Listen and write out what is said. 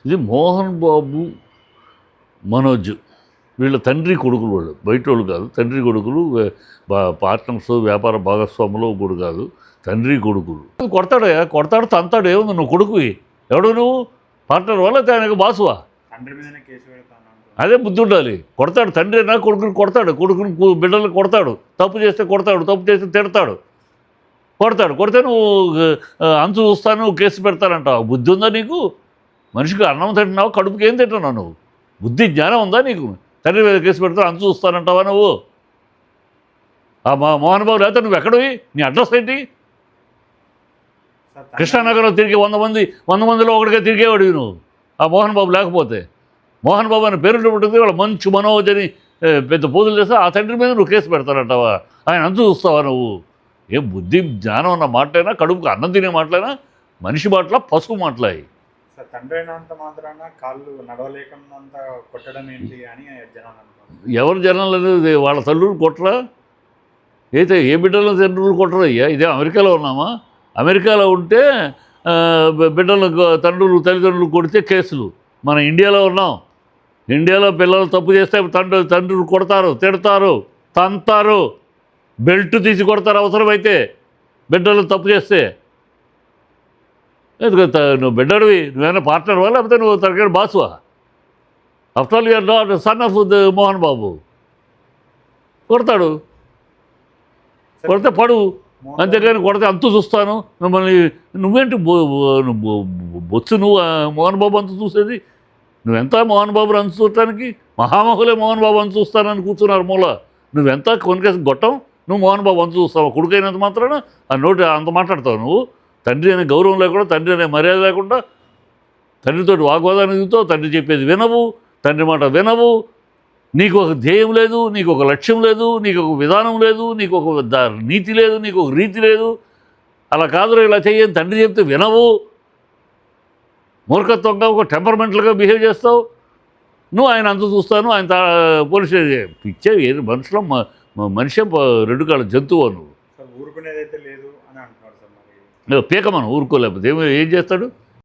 ఇది మోహన్ బాబు, మనోజ్ వీళ్ళ తండ్రి కొడుకులు, వాళ్ళు బయట వాళ్ళు కాదు, తండ్రి కొడుకులు, పార్ట్నర్స్, వ్యాపార భాగస్వాములు కూడా కాదు, తండ్రి కొడుకులు. కొడతాడయా, కొడతాడు, తంతాడు, ఏముంది నువ్వు కొడుకువి, ఎవడు నువ్వు పార్ట్నర్ వల్ల ఆయనకు బాసువా? అదే బుద్ధి ఉండాలి. కొడతాడు, తండ్రి అయినా కొడుకుని కొడతాడు, కొడుకుని బిడ్డలు కొడతాడు, తప్పు చేస్తే కొడతాడు, తప్పు చేస్తే తిడతాడు, కొడతాడు. కొడితే నువ్వు అంచు చూస్తాను, నువ్వు కేసు పెడతానంటావు. బుద్ధి ఉందా నీకు? మనిషికి అన్నం తింటున్నావు, కడుపుకి ఏం తింటున్నావు నువ్వు? బుద్ధి జ్ఞానం ఉందా నీకు? తండ్రి మీద కేసు పెడతావు, అంచు చూస్తానంటావా నువ్వు? మోహన్ బాబు లేకపోతే నువ్వు ఎక్కడివి? నీ అడ్రస్ ఏంటి? కృష్ణానగర్లో తిరిగి 100 మందిలో ఒకటిగా తిరిగేవాడివి నువ్వు. ఆ మోహన్ బాబు లేకపోతే, మోహన్ బాబు అని పేరు పుట్టింది వాళ్ళ మంచు మనోజ్ అని పెద్ద పూజలు చేస్తే ఆ తండ్రి మీద నువ్వు కేసు పెడతానంటావా? ఆయన అంచు చూస్తావా నువ్వు? ఏం బుద్ధి జ్ఞానం అన్న మాటలైనా, కడుపుకి అన్నం తినే మాటలైనా, మనిషి మాటల పసుపు మాటలాయి. తండ్రి అయినంత మాత్రాన కాళ్ళు నడవలేకున్నంత కొట్టడం ఏంటి అని జనాలు. ఎవరు జనాలు అనేది వాళ్ళ తల్లులు కొట్టరా? అయితే ఏ బిడ్డల తండ్రులు కొట్టరు అయ్యా? ఇదే అమెరికాలో ఉన్నామా? అమెరికాలో ఉంటే బిడ్డలకు తల్లిదండ్రులు కొడితే కేసులు. మన ఇండియాలో ఉన్నాం. ఇండియాలో పిల్లలు తప్పు చేస్తే తండ్రులు కొడతారు, తిడతారు, తంతారు, బెల్ట్ తీసి కొడతారు అవసరమైతే బిడ్డలు తప్పు చేస్తే. నువ్వు బిడ్డడివి, నువ్వేమైనా పార్ట్నర్వా లేకపోతే నువ్వు తనకి బాసువా? After all you're not son of Mohan Babu. కొడతాడు, కొడితే పడు, అంతేగాని కొడితే అంతు చూస్తాను మిమ్మల్ని. నువ్వేంటి బొచ్చు నువ్వు మోహన్ బాబు అంతు చూసేది? నువ్వెంత మోహన్ బాబు అంతు చూడటానికి? మహామహులే మోహన్ బాబు అంతు చూస్తానని కూర్చున్నారు మూల. నువ్వెంత కొనికేసి గొట్టం, నువ్వు మోహన్ బాబు అంతు చూస్తావు? కొడుకైనంత మాత్రాన ఆ నోటి అంత మాట్లాడతావు నువ్వు? తండ్రి అనే గౌరవం లేకుండా, తండ్రి అనే మర్యాద లేకుండా, తండ్రితో వాగ్వాదాన్ని దిగుతావు, తండ్రి చెప్పేది వినవు, తండ్రి మాట వినవు. నీకు ఒక ధ్యేయం లేదు, నీకు ఒక లక్ష్యం లేదు, నీకు ఒక విధానం లేదు, నీకు ఒక నీతి లేదు, నీకు ఒక రీతి లేదు. అలా కాదురా ఇలా చెయ్యని తండ్రి చెప్తే వినవు. మూర్ఖత్వంగా ఒక టెంపర్మెంటల్గా బిహేవ్ చేస్తావు. నువ్వు ఆయన అంత చూస్తాను, ఆయన పోలీస్ పిచ్చే ఏది మనుషులో మనిషి 2 కాళ్ళ జంతువు నువ్వు. ఊరుకునేదైతే లేదు అని అంటున్నారు సార్. పీకమను ఊరుకోలేకపోతే ఏం చేస్తాడు?